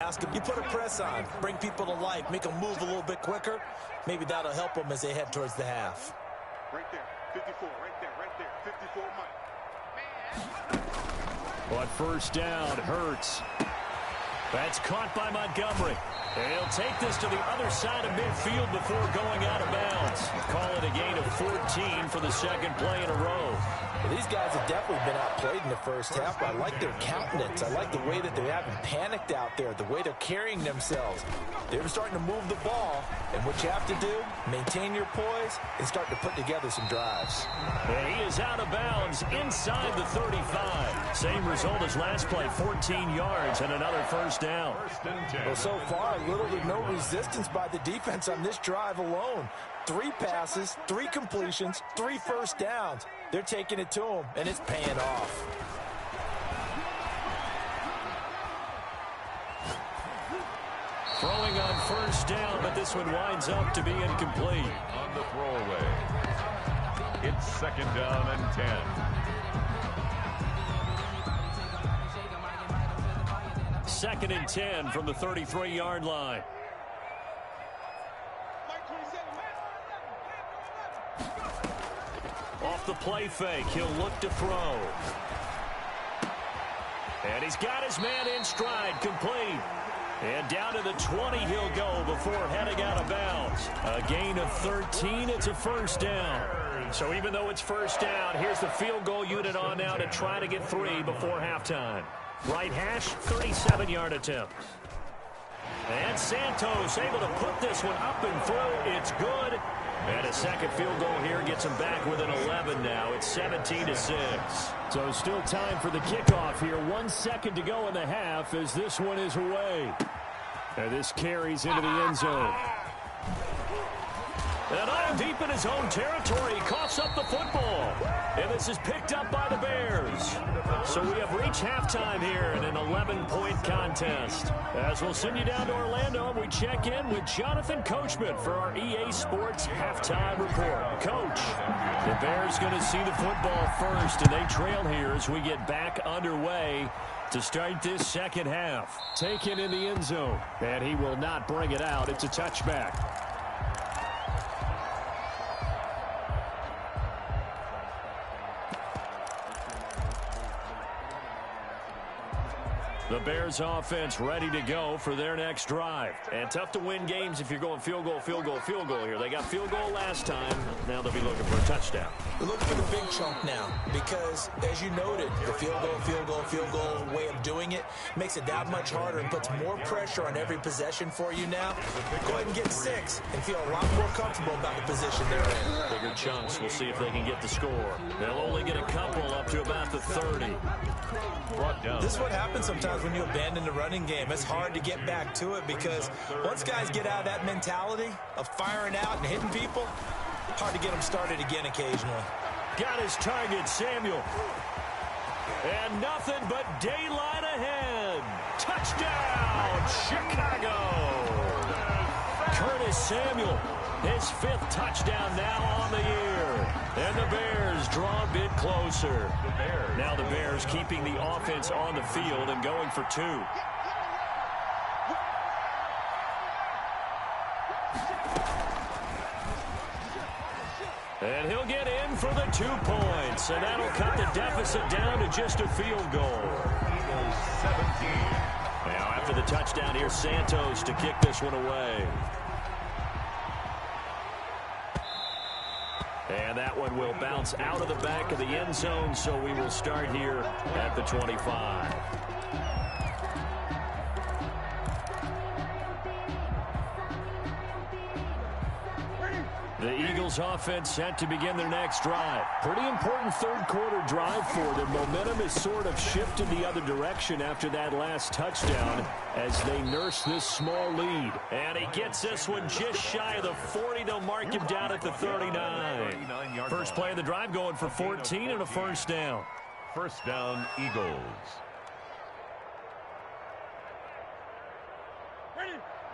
Ask him, you put a press on, bring people to life, make them move a little bit quicker. Maybe that'll help them as they head towards the half. Right there, 54, right there, 54, Mike. But first down, Hurts. That's caught by Montgomery. He'll take this to the other side of midfield before going out of bounds. Call it a gain of 14 for the second play in a row. Well, these guys have definitely been outplayed in the first half, but I like their countenance. I like the way that they haven't panicked out there, the way they're carrying themselves. They're starting to move the ball, and what you have to do, maintain your poise and start to put together some drives. And he is out of bounds inside the 35. Same result as last play, 14 yards and another first down. Well, so far, little to no resistance by the defense on this drive alone. 3 passes, 3 completions, 3 first downs. They're taking it to them, and it's paying off. Throwing on first down, but this one winds up to be incomplete. On the throwaway. It's second down and 10. Second and 10 from the 33-yard line. Off the play fake, he'll look to throw. And he's got his man in stride, complete. And down to the 20 he'll go before heading out of bounds. A gain of 13, it's a first down. So even though it's first down, here's the field goal unit on now to try to get 3 before halftime. Right hash, 37-yard attempt. And Santos able to put this one up and through. It's good. And a second field goal here gets him back within 11 now. It's 17-6. So still time for the kickoff here. 1 second to go in the half as this one is away. And this carries into the end zone. And on deep in his own territory, he coughs up the football. And this is picked up by the Bears. So we have reached halftime here in an 11-point contest. As we'll send you down to Orlando, we check in with Jonathan Coachman for our EA Sports Halftime Report. Coach, the Bears going to see the football first, and they trail here as we get back underway to start this second half. Taken in the end zone, and he will not bring it out. It's a touchback. The Bears offense ready to go for their next drive. And tough to win games if you're going field goal, field goal, field goal here. They got field goal last time. Now they'll be looking for a touchdown. They're looking for the big chunk now because, as you noted, the field goal way of doing it makes it that much harder and puts more pressure on every possession for you now. Go ahead and get 6 and feel a lot more comfortable about the position they're in. Bigger chunks. We'll see if they can get the score. They'll only get a couple up to about the 30. Brought down. This is what happens sometimes when you abandon the running game. It's hard to get back to it because once guys get out of that mentality of firing out and hitting people, hard to get them started again occasionally. Got his target, Samuel. And nothing but daylight ahead. Touchdown, Chicago. Curtis Samuel, his 5th touchdown now on the year. And the Bears draw a bit closer. Now the Bears keeping the offense on the field and going for 2. And he'll get in for the 2 points. And that'll cut the deficit down to just a field goal. 17. Now after the touchdown, here's Santos to kick this one away. And that one will bounce out of the back of the end zone, so we will start here at the 25. The Eagles offense set to begin their next drive. Pretty important third-quarter drive for them. Momentum has sort of shifted the other direction after that last touchdown as they nurse this small lead. And he gets this one just shy of the 40. They'll mark him down at the 39. First play of the drive going for 14 and a first down. First down, Eagles.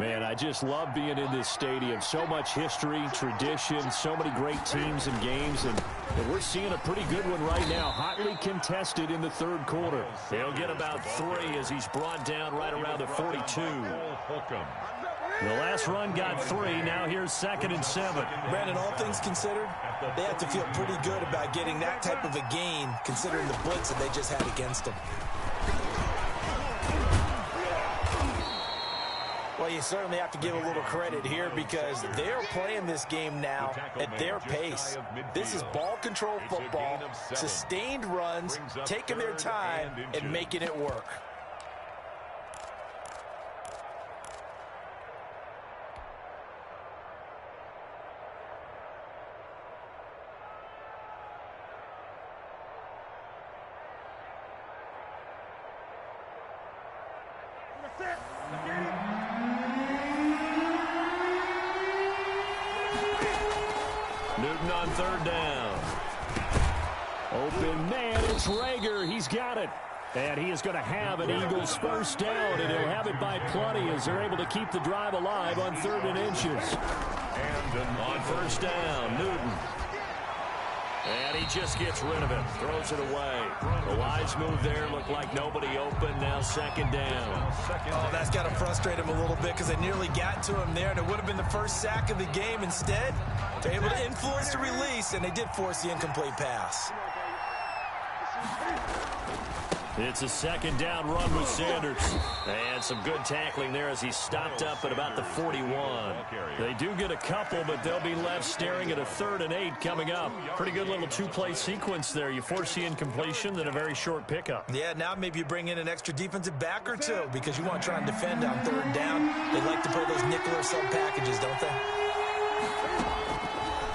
Man, I just love being in this stadium. So much history, tradition, so many great teams and games, and we're seeing a pretty good one right now. Hotly contested in the third quarter. He'll get about 3 as he's brought down right around the 42. The last run got 3. Now here's 2nd and 7. Brandon, all things considered, they have to feel pretty good about getting that type of a gain, considering the blitz that they just had against them. Well, you certainly have to give a little credit here because they're playing this game now at their pace. This is ball control football, sustained runs, taking their time, and making it work. Newton on 3rd down. Open man, it's Rager. He's got it. And he is going to have an Eagles first down, and he'll have it by plenty as they're able to keep the drive alive on 3rd and inches. And on 1st down, Newton. And he just gets rid of it, throws it away. The wise move there, looked like nobody open, now 2nd down. Oh, that's got to frustrate him a little bit because they nearly got to him there, and it would have been the first sack of the game. Instead, they're able to influence the release, and they did force the incomplete pass. It's a 2nd down run with Sanders. And some good tackling there as he stopped up at about the 41. They do get a couple, but they'll be left staring at a 3rd and 8 coming up. Pretty good little 2-play sequence there. You force the incompletion, then a very short pickup. Yeah, now maybe you bring in an extra defensive back or 2 because you want to try and defend on 3rd down. They like to play those nickel or sub packages, don't they?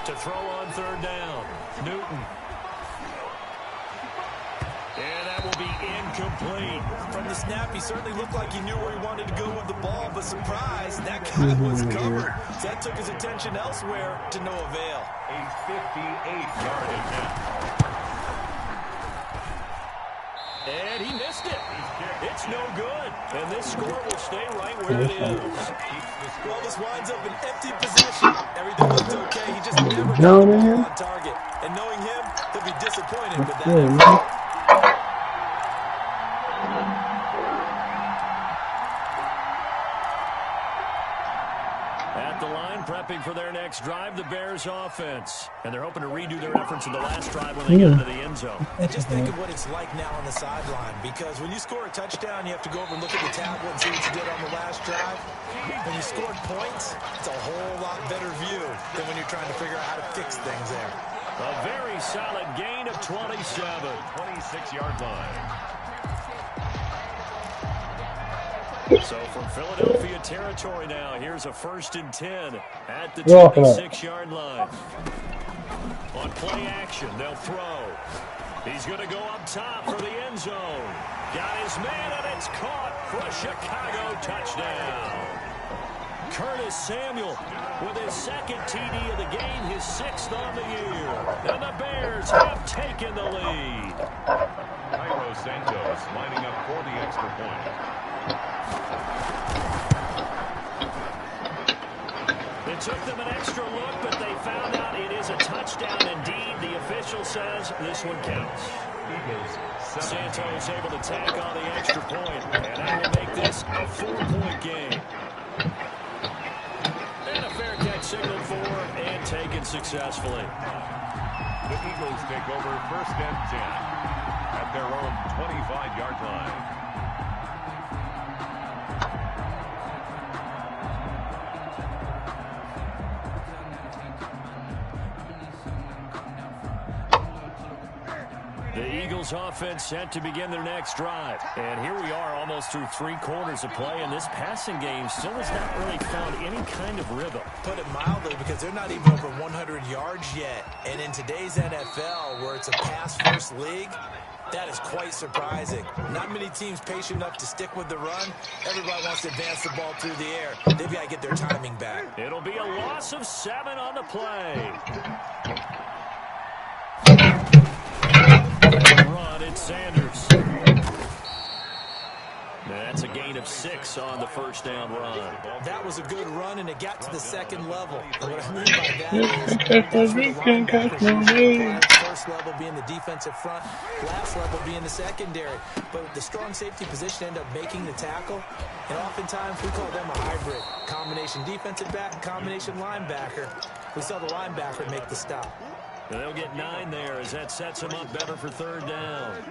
To throw on 3rd down, Newton. And that will be incomplete. From the snap, he certainly looked like he knew where he wanted to go with the ball, but surprise, that guy was covered. So that took his attention elsewhere to no avail. A 58-yard attempt. And he missed it. It's no good. And this score will stay right where it is. Well, this winds up an empty possession. Everything looked okay. He just never got the ball on target. And knowing him, he'll be disappointed with that effort. Prepping for their next drive, the Bears offense. And they're hoping to redo their efforts in the last drive when they get into the end zone. And just think of what it's like now on the sideline, because when you score a touchdown, you have to go over and look at the tablet and see what you did on the last drive. When you scored points, it's a whole lot better view than when you're trying to figure out how to fix things there. A very solid gain of 27. 26-yard line. So from Philadelphia territory now, here's a 1st and 10 at the 26-yard line. On play action, they'll throw. He's going to go up top for the end zone. Got his man, and it's caught for a Chicago touchdown. Curtis Samuel with his 2nd TD of the game, his 6th on the year. And the Bears have taken the lead. Cairo Santos lining up for the extra point. It took them an extra look, but they found out it is a touchdown indeed. The official says this one counts. Santos able to tack on the extra point, and that will make this a 4-point game. And a fair catch signaled for and taken successfully. The Eagles take over 1st and 10 at their own 25-yard line. The Eagles offense set to begin their next drive. And here we are almost through 3 quarters of play, and this passing game still has not really found any kind of rhythm. Put it mildly, because they're not even over 100 yards yet. And in today's NFL, where it's a pass-first league, that is quite surprising. Not many teams patient enough to stick with the run. Everybody wants to advance the ball through the air. They've got to get their timing back. It'll be a loss of 7 on the play. Run, it's Sanders. That's a gain of 6 on the first down run. That was a good run, and it got to the second level. And what I mean by that is that's where the linebackers usually apply. First level being the defensive front, last level being the secondary. But the strong safety position ended up making the tackle, and oftentimes we call them a hybrid. Combination defensive back, combination linebacker. We saw the linebacker make the stop. And they'll get 9 there as that sets them up better for third down.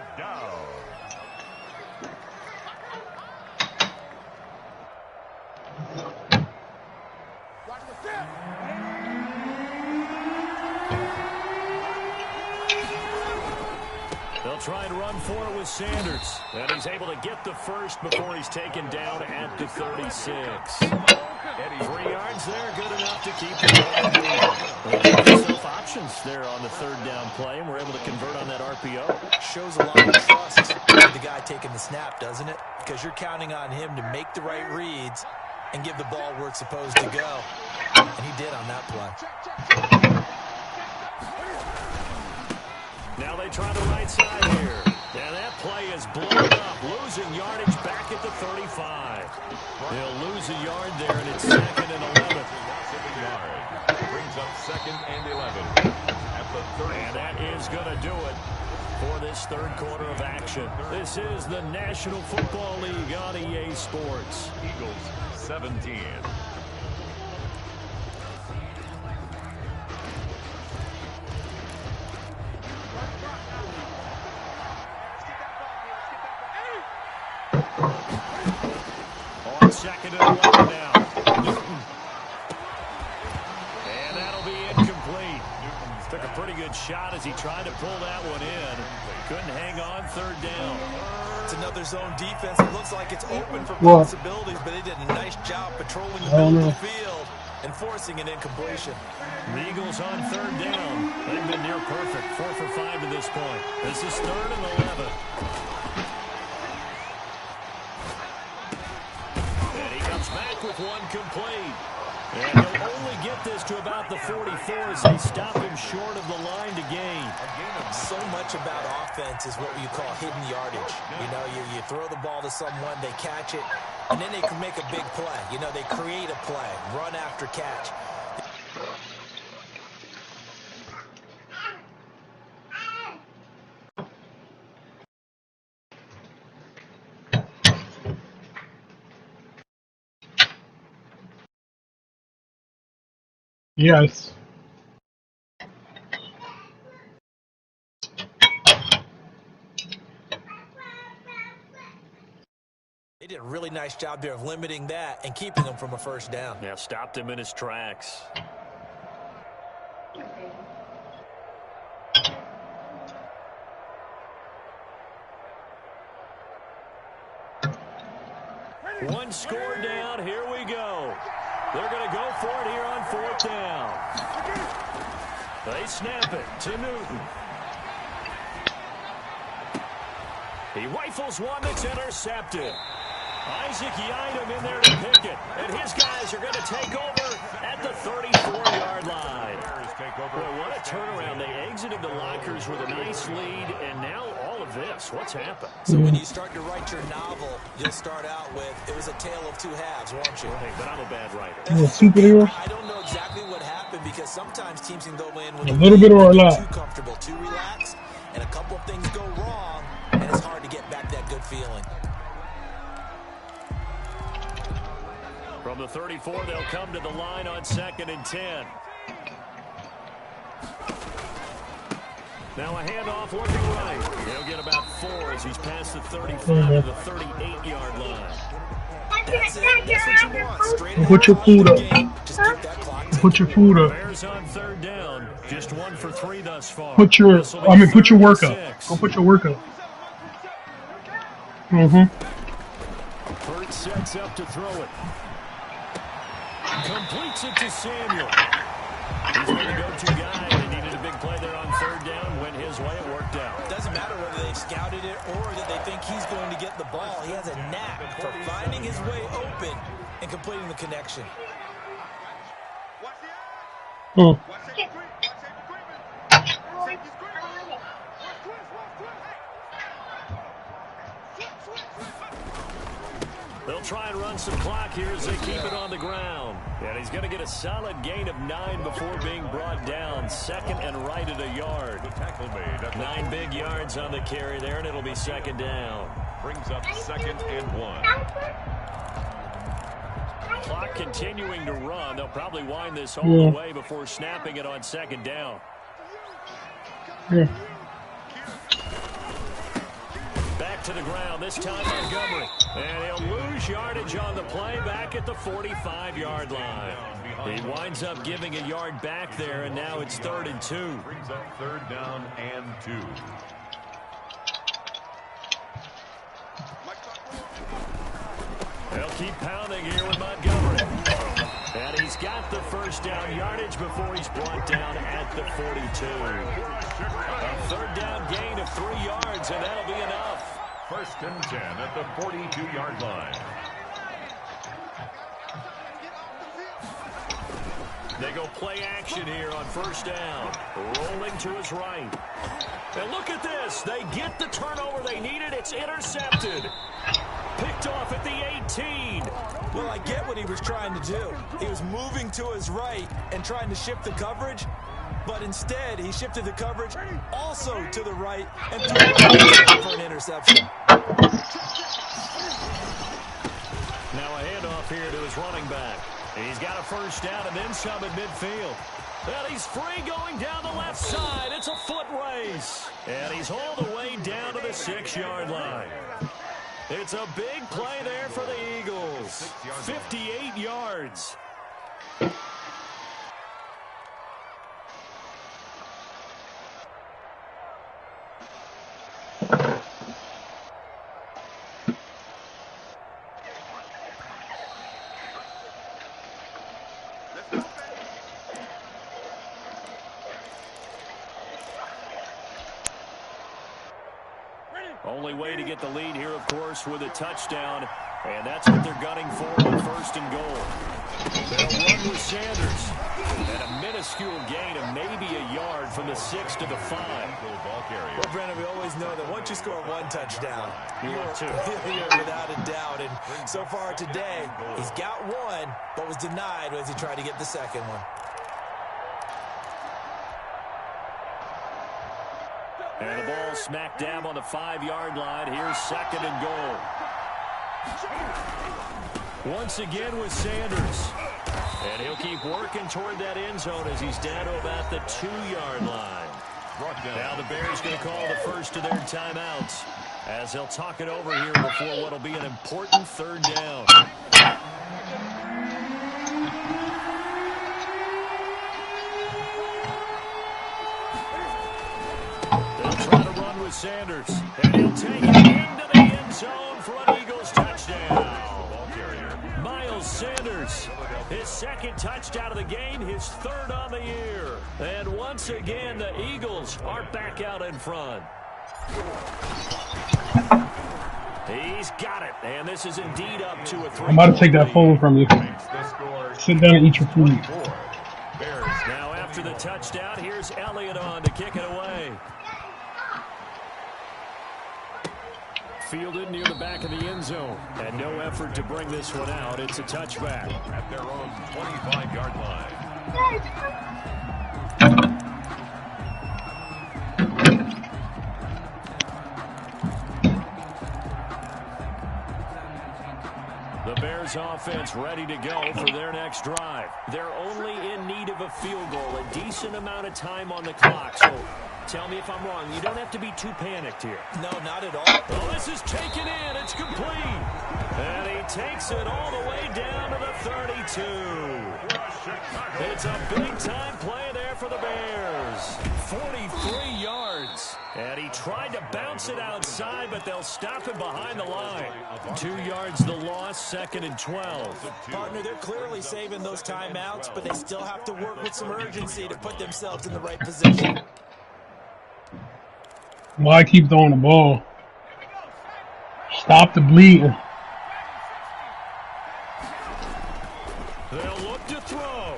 They'll try and run for it with Sanders. And he's able to get the first before he's taken down at the 36. 3 yards there, good enough to keep the ball moving. They gave themselves options there on the third down play, and we're able to convert on that RPO. Shows a lot of trust with the guy taking the snap, doesn't it? Because you're counting on him to make the right reads and give the ball where it's supposed to go. And he did on that play. Now they try the right side here. And that play is blown up, losing yardage back at the 35. They'll lose a yard there, and it's 2nd and 11. Brings up 2nd and 11 at the 30. And that is going to do it for this third quarter of action. This is the National Football League on EA Sports. Eagles 17. On 2nd and 11 now. Newton. And that'll be incomplete. Newton took a pretty good shot as he tried to pull that one in. Couldn't hang on third down. It's another zone defense. It looks like it's open for possibilities, but they did a nice job patrolling the middle of the field and forcing an incompletion. The Eagles on third down. They've been near perfect. 4 for 5 to this point. This is 3rd and 11. And he comes back with one complete. And he'll only get this to about the 44 as they stop him short of the line to gain. So much about offense is what you call hidden yardage. You know, you throw the ball to someone, they catch it, and then they can make a big play. You know, they create a play, run after catch. Yes. They did a really nice job there of limiting that and keeping him from a first down. Yeah, stopped him in his tracks. One score down. Here we go. They're going to go for it here on 4th down. They snap it to Newton. He rifles one that's intercepted. Isaac Yiadom in there to pick it. And his guys are going to take over at the 34-yard line. Boy, what a turnaround. They exited the lockers with a nice lead, and now all of this. What's happened? So when you start to write your novel, you'll start out with, it was a tale of two halves, won't you? Hey, but I'm a bad writer. Superhero? I don't know exactly what happened because sometimes teams can go in with a little bit or a lot. Too comfortable, too relaxed, and a couple of things go wrong, and it's hard to get back that good feeling. From the 34, they'll come to the line on 2nd and 10. Now a handoff looking right. He'll get about 4 as he's past the 35 to the 38-yard line. That's it. That's what you want. Straight Put your food up. Just keep that clock. Put your food up. Bears on 3rd down. Just 1 for 3 thus far. Put your work up. Go put your work up. Burt sets up to throw it. Completes it to Samuel. He's been the go-to guy. They needed a big play there on 3rd down. Went his way. It worked out. Doesn't matter whether they've scouted it or that they think he's going to get the ball. He has a knack for finding his way open and completing the connection. try and run some clock here as they keep it on the ground. And he's going to get a solid gain of 9 before being brought down. Second and right at a yard. 9 big yards on the carry there, and it'll be second down. Brings up 2nd and 1. Clock continuing to run. They'll probably wind this all the way before snapping it on second down. Back to the ground, this time Montgomery. And he'll lose yardage on the play back at the 45-yard line. He winds up giving a yard back there, and now it's 3rd and 2. Brings up 3rd down and 2. They'll keep pounding here with Montgomery. And he's got the first down yardage before he's brought down at the 42. A 3rd down gain of 3 yards, and that'll be enough. 1st and 10 at the 42-yard line. They go play action here on 1st down. Rolling to his right. And look at this. They get the turnover they needed. It's intercepted. Picked off at the 18. Well, I get what he was trying to do. He was moving to his right and trying to shift the coverage, but instead he shifted the coverage also to the right and threw it for an interception. Now a handoff here to his running back. He's got a first down and then some at midfield. And he's free going down the left side. It's a foot race. And he's all the way down to the 6-yard line. It's a big play there for the Eagles. 58 yards. Only way to get the lead here, of course, with a touchdown, and that's what they're gunning for on 1st and goal. They'll run with Sanders, and a minuscule gain of maybe a yard from the 6 to the 5. Well, Brennan, we always know that once you score 1 touchdown, you want 2. You're without a doubt, and so far today, he's got 1, but was denied as he tried to get the second one. And the ball smack dab on the 5-yard line. Here's 2nd and goal. Once again with Sanders. And he'll keep working toward that end zone as he's down to about the 2-yard line. Now the Bears going to call the first of their timeouts as they'll talk it over here before what will be an important 3rd down. Sanders, and he'll take it into the end zone for an Eagles touchdown. Miles Sanders, his 2nd touchdown of the game, his 3rd on the year. And once again, the Eagles are back out in front. He's got it, and this is indeed up to a 3. I'm about to take that phone from you. Sit down and eat your food. Now after the touchdown, here's Elliott on to kick it away. Fielded near the back of the end zone. And no effort to bring this one out. It's a touchback. At their own 25-yard line. The Bears offense ready to go for their next drive. They're only in need of a field goal, a decent amount of time on the clock. So tell me if I'm wrong. You don't have to be too panicked here. No, not at all. Well, this is taken in. It's complete. And he takes it all the way down to the 32. It's a big-time play there for the Bears. 43 yards. And he tried to bounce it outside, but they'll stop him behind the line. 2 yards the loss, 2nd and 12. Partner, they're clearly saving those timeouts, but they still have to work with some urgency to put themselves in the right position. Why keep throwing the ball? Stop the bleeding. They'll look to throw.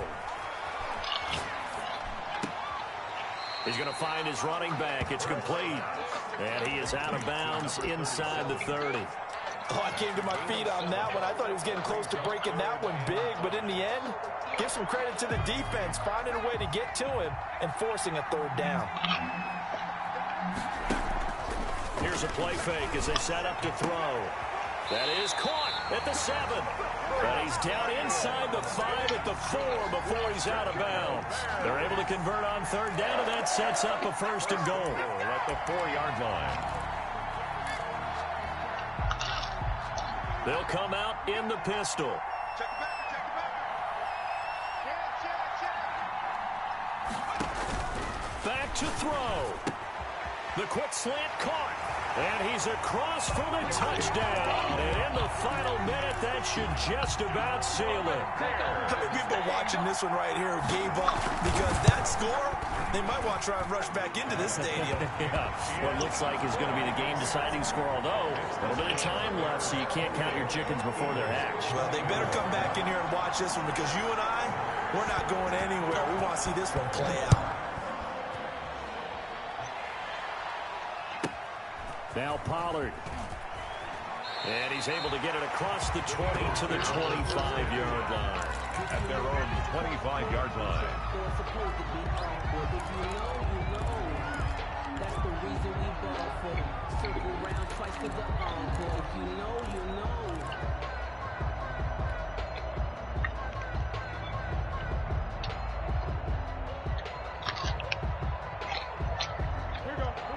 He's going to find his running back. It's complete. And he is out of bounds inside the 30. Oh, I came to my feet on that one. I thought he was getting close to breaking that one big, but in the end, give some credit to the defense, finding a way to get to him and forcing a third down. Here's a play fake as they set up to throw. That is caught at the 7. But he's down inside the 5 at the 4 before he's out of bounds. They're able to convert on third down, and that sets up a 1st and goal. At the 4-yard line. They'll come out in the pistol. Back to throw. The quick slant caught. And he's across for the touchdown. And in the final minute, that should just about seal it. How many people watching this one right here gave up? Because that score, they might want to try and rush back into this stadium. Yeah, what looks like is going to be the game-deciding score, although a little bit of time left, so you can't count your chickens before they're hatched. Well, they better come back in here and watch this one, because you and I, we're not going anywhere. We want to see this one play out. Now Pollard. And he's able to get it across the 20 to the 25-yard line. At their own 25-yard line. They're supposed to be awkward. If you know, that's the reason we ball for them. Circle round twice to the encore. If you know, you know.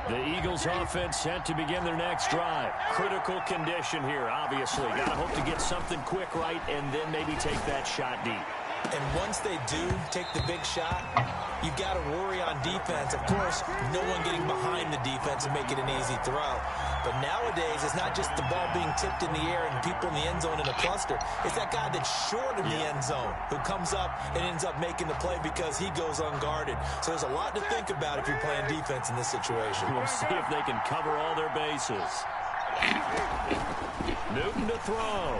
The Eagles offense set to begin their next drive. Critical condition here, obviously. Got to hope to get something quick right and then maybe take that shot deep. And once they do take the big shot, you've got to worry on defense. Of course, no one getting behind the defense and make it an easy throw. But nowadays, it's not just the ball being tipped in the air and people in the end zone in a cluster. It's that guy that's short of the end zone who comes up and ends up making the play because he goes unguarded. So there's a lot to think about if you're playing defense in this situation. We'll see if they can cover all their bases. Newton to throw.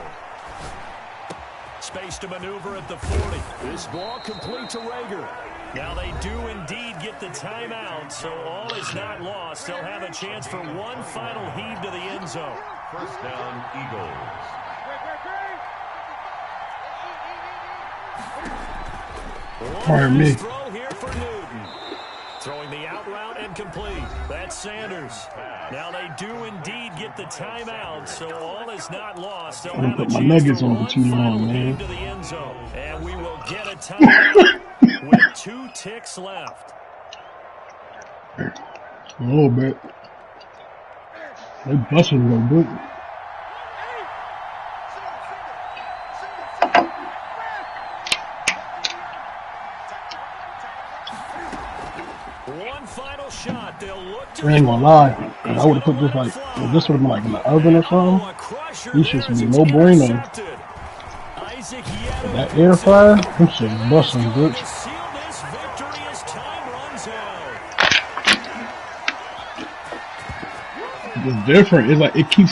Space to maneuver at the 40. This ball complete to Rager. Now they do indeed get the timeout, so all is not lost. They'll have a chance for one final heave to the end zone. First down, Eagles. Pardon me. Throw here for Newton. Throwing the out route and complete. That's Sanders. Now they do indeed get the timeout, so all is not lost. They'll have a put my chance nuggets for on one for too long, final man. heave to the end zone. And we will get a timeout with 2 ticks left. A little bit. They busted a little bit. One final shot. They'll look to I ain't gonna lie. I would have put this like, if this would have been like in the oven or something. These shits would be no bueno. That air fryer, them shit busting, bitch. It's different. It's like it keeps the